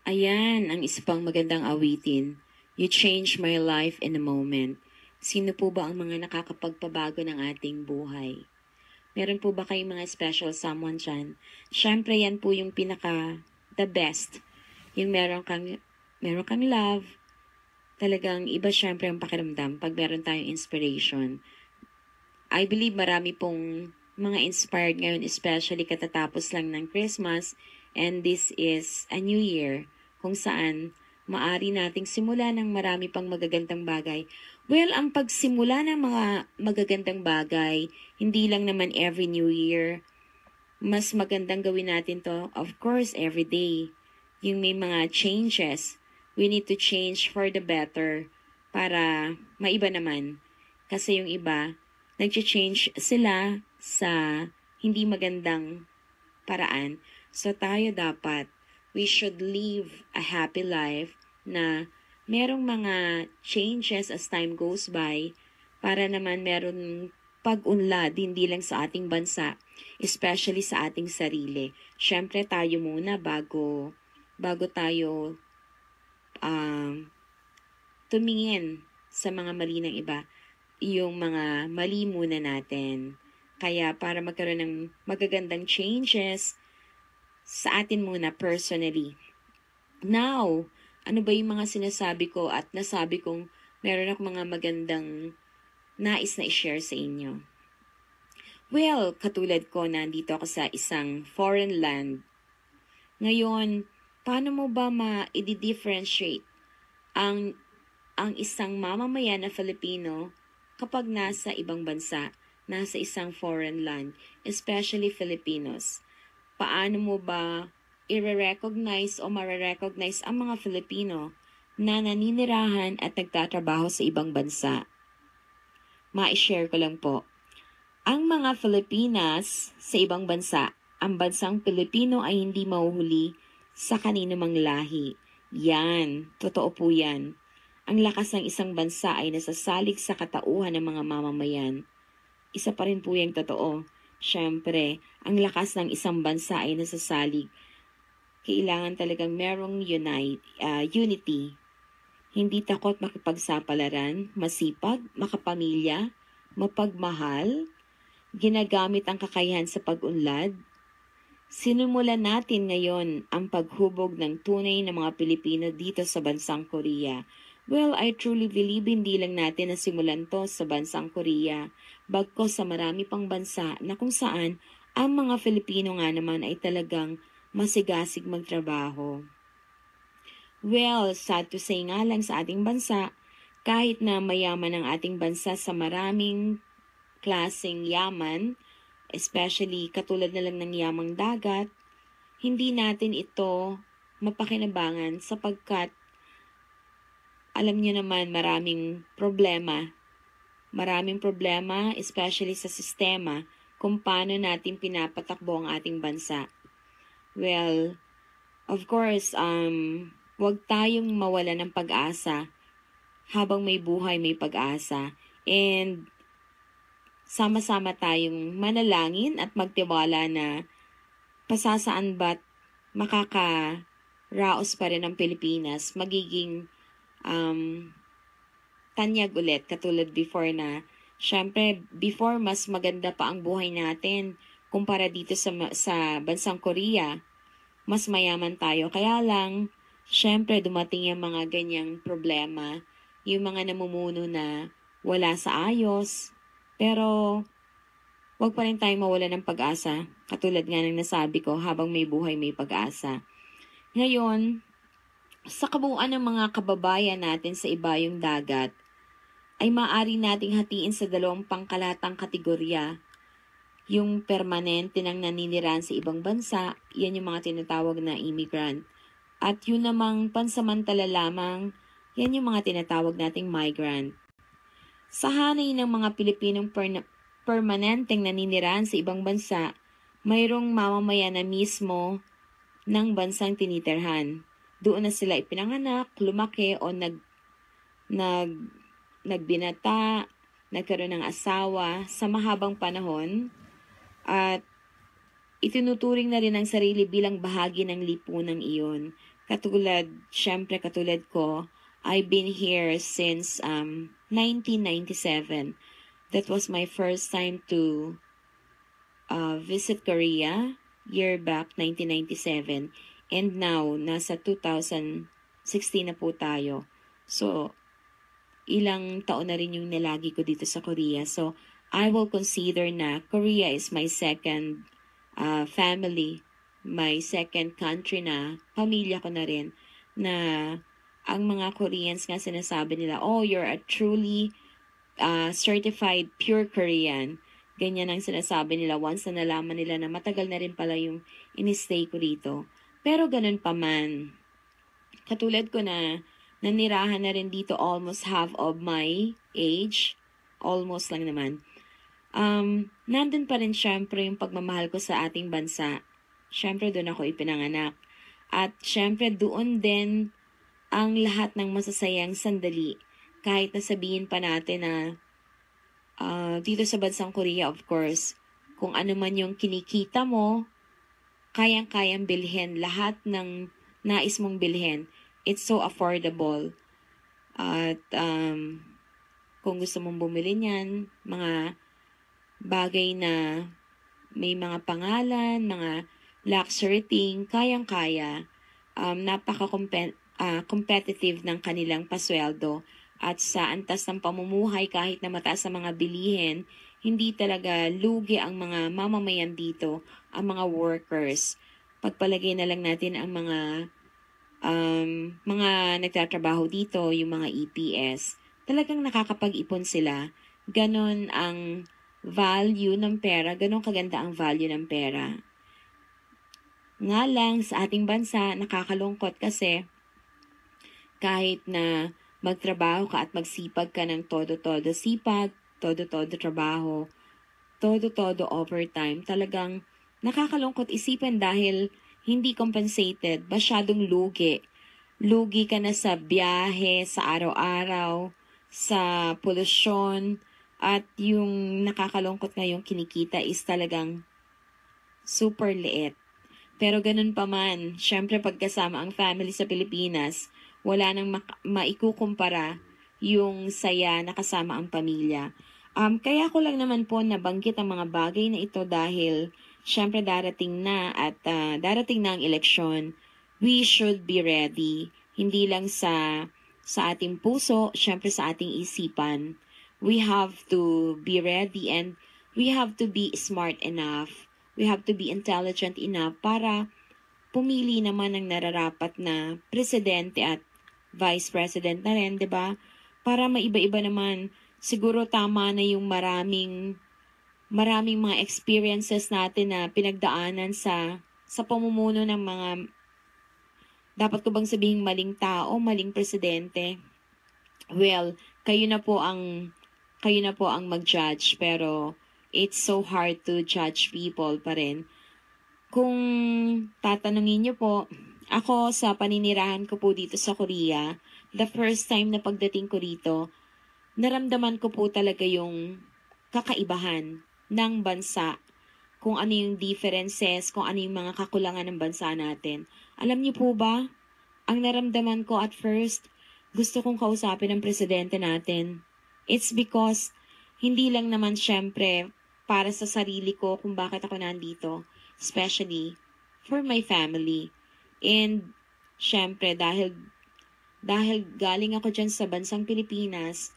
Ayan, ang isa pang magandang awitin. You change my life in a moment. Sino po ba ang mga nakakapagpabago ng ating buhay? Meron po ba kayong mga special someone dyan? Siyempre, yan po yung the best. Yung meron kang love, talagang iba siyempre ang pakiramdam pag meron tayong inspiration. I believe marami pong mga inspired ngayon, especially katatapos lang ng Christmas, and this is a new year kung saan maari nating simula ng marami pang magagandang bagay. Well, ang pagsimula ng mga magagandang bagay, hindi lang naman every new year. Mas magandang gawin natin to, of course, every day. Yung may mga changes, we need to change for the better para maiba naman. Kasi yung iba, nag-change sila sa hindi magandang paraan. So tayo dapat, we should live a happy life na merong mga changes as time goes by para naman meron pag-unlad hindi lang sa ating bansa, especially sa ating sarili. Siyempre tayo muna bago tayo tumingin sa mga mali ng iba, yung mga mali muna natin. Kaya para magkaroon ng magagandang changes sa atin muna personally. Now, ano ba yung mga sinasabi ko at nasabi kong meron akong mga magandang nais na i-share sa inyo? Well, katulad ko, nandito ako sa isang foreign land. Ngayon, paano mo ba ma-differentiate ang isang mamamayan na Filipino kapag nasa ibang bansa, nasa isang foreign land, especially Filipinos? Paano mo ba i-recognize o ma-recognize ang mga Filipino na naninirahan at nagtatrabaho sa ibang bansa? Ma-share ko lang po. Ang mga Filipinas sa ibang bansa, ang bansang Pilipino ay hindi mahuhuli sa kanino mang lahi. Yan, totoo po yan. Ang lakas ng isang bansa ay nasasalig sa katauhan ng mga mamamayan. Isa pa rin po yung totoo. Siyempre, ang lakas ng isang bansa ay nasasalig. Kailangan talagang merong unity. Hindi takot makipagsapalaran, masipag, makapamilya, mapagmahal, ginagamit ang kakayahan sa pag-unlad. Sinumulan natin ngayon ang paghubog ng tunay na mga Pilipino dito sa bansang Korea. Well, I truly believe hindi lang natin nasimulan to sa bansang Korea, bagkos sa marami pang bansa na kung saan ang mga Filipino nga naman ay talagang masigasig magtrabaho. Well, sad to say nga lang sa ating bansa, kahit na mayaman ang ating bansa sa maraming klaseng yaman, especially katulad na lang ng yamang dagat, hindi natin ito mapakinabangan sapagkat alam niyo naman maraming problema. Maraming problema, especially sa sistema, kung paano natin pinapatakbo ang ating bansa. Well, of course, wag tayong mawala ng pag-asa. Habang may buhay, may pag-asa. And sama-sama tayong manalangin at magtiwala na pasasaan ba't makakaraos pa rin ang Pilipinas, magiging tanyag ulit katulad before na syempre before mas maganda pa ang buhay natin kumpara dito sa bansang Korea, mas mayaman tayo, kaya lang syempre dumating yung mga ganyang problema, yung mga namumuno na wala sa ayos, pero wag pa rin tayong mawala ng pag-asa, katulad nga ng nasabi ko, habang may buhay may pag-asa. Ngayon, sa kabuuan ng mga kababayan natin sa ibayong dagat, ay maaari nating hatiin sa dalawang pangkalatang kategorya. Yung permanente nang naninirahan sa ibang bansa, yan yung mga tinatawag na immigrant. At yun namang pansamantala lamang, yan yung mga tinatawag nating migrant. Sa hanay ng mga Pilipinong permanenteng naninirahan sa ibang bansa, mayroong mamamayan na mismo ng bansang tinitirhan. Doon na sila ipinanganak, lumaki o nagbinata, nagkaroon ng asawa sa mahabang panahon at itinuturing na rin ang sarili bilang bahagi ng lipunang iyon. katulad ko, I've been here since 1997. That was my first time to visit Korea, year back 1997. And now, nasa 2016 na po tayo. So, ilang taon na rin yung nilagi ko dito sa Korea. So, I will consider na Korea is my second family, my second country na pamilya ko na rin, na ang mga Koreans nga sinasabi nila, oh, you're a truly certified pure Korean. Ganyan ang sinasabi nila once na nalaman nila na matagal na rin pala yung in-stay ko dito. Pero ganun pa man, katulad ko na nanirahan na rin dito almost half of my age, almost lang naman. Nandun pa rin syempre yung pagmamahal ko sa ating bansa. Syempre doon ako ipinanganak. At syempre doon din ang lahat ng masasayang sandali. Kahit nasabihin pa natin na dito sa bansang Korea, of course, kung ano man yung kinikita mo, kayang-kayang bilhin lahat ng nais mong bilhin. It's so affordable. At kung gusto mong bumili niyan, mga bagay na may mga pangalan, mga luxury thing, kayang-kaya. Napaka-competitive ng kanilang pasweldo. At sa antas ng pamumuhay, kahit na mataas ang mga bilihin, hindi talaga lugi ang mga mamamayan dito, ang mga workers. Pagpalagay na lang natin ang mga nagtatrabaho dito, yung mga EPS, talagang nakakapag-ipon sila. Ganon ang value ng pera, ganon kaganda ang value ng pera. Nga lang, sa ating bansa, nakakalungkot kasi kahit na magtrabaho ka at magsipag ka ng todo-todo sipag, todo-todo trabaho, todo-todo overtime, talagang nakakalungkot isipin dahil hindi compensated, masyadong lugi. Lugi ka na sa biyahe, sa araw-araw, sa polusyon, at yung nakakalungkot na yung kinikita is talagang super liit. Pero ganun pa man, syempre pagkasama ang family sa Pilipinas, wala nang maikukumpara yung saya na kasama ang pamilya. Kaya ko lang naman po nabanggit ang mga bagay na ito dahil syempre darating na at darating na ang eleksyon. We should be ready. Hindi lang sa ating puso, syempre sa ating isipan. We have to be ready and we have to be smart enough. We have to be intelligent enough para pumili naman ng nararapat na presidente at vice president na rin, 'di ba? Para maiba-iba naman. Siguro tama na yung maraming mga experiences natin na pinagdaanan sa pamumuno ng mga, dapat ko bang sabihing maling tao, maling presidente? Well, kayo na po ang mag-judge, pero it's so hard to judge people pa rin. Kung tatanungin niyo po, ako sa paninirahan ko po dito sa Korea, the first time na pagdating ko dito, naramdaman ko po talaga yung kakaibahan ng bansa, kung ano yung differences, kung ano yung mga kakulangan ng bansa natin. Alam niyo po ba, ang naramdaman ko at first, gusto kong kausapin ang presidente natin. It's because, hindi lang naman syempre para sa sarili ko kung bakit ako nandito, especially for my family. And syempre dahil galing ako dyan sa bansang Pilipinas,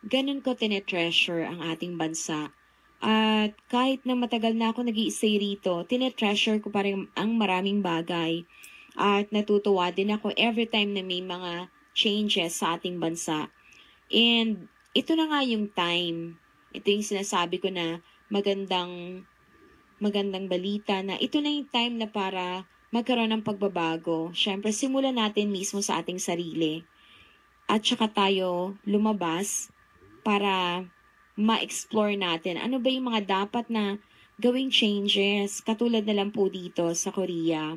ganun ko tinetreasure ang ating bansa. At kahit na matagal na ako nag-i-stay rito, tinetreasure ko pa rin ang maraming bagay. At natutuwa din ako every time na may mga changes sa ating bansa. And ito na nga yung time. Ito yung sinasabi ko na magandang balita, na ito na yung time na para magkaroon ng pagbabago. Syempre, simulan natin mismo sa ating sarili. At saka tayo lumabas para ma-explore natin ano ba yung mga dapat na gawing changes, katulad na lang po dito sa Korea.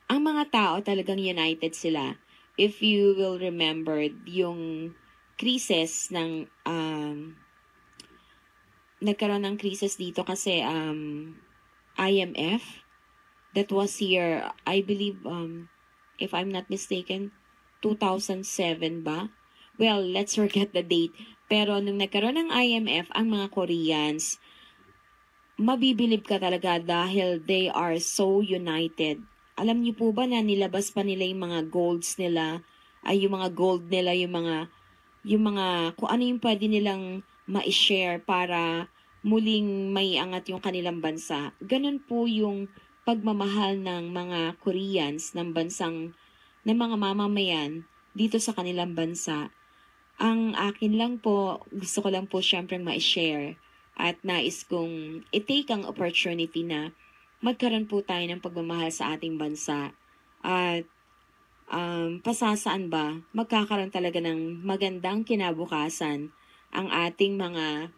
Ang mga tao talagang united sila. If you will remember yung krisis ng nagkaroon ng krisis dito kasi IMF, That was year, I believe, if I'm not mistaken, 2007 ba? Well, let's forget the date. Pero nung nagkaroon ng IMF, ang mga Koreans, mabibilib ka talaga dahil they are so united. Alam niyo po ba na nilabas pa nila yung mga golds nila, ay yung mga gold nila, yung mga kung ano yung pwede nilang ma-share para muling maiangat yung kanilang bansa. Ganun po yung pagmamahal ng mga Koreans ng mga mamamayan dito sa kanilang bansa. Ang akin lang po, gusto ko lang po siyempre ma-share at nais kong i-take ang opportunity na magkaroon po tayo ng pagmamahal sa ating bansa. At pasasaan ba magkakaroon talaga ng magandang kinabukasan ang ating mga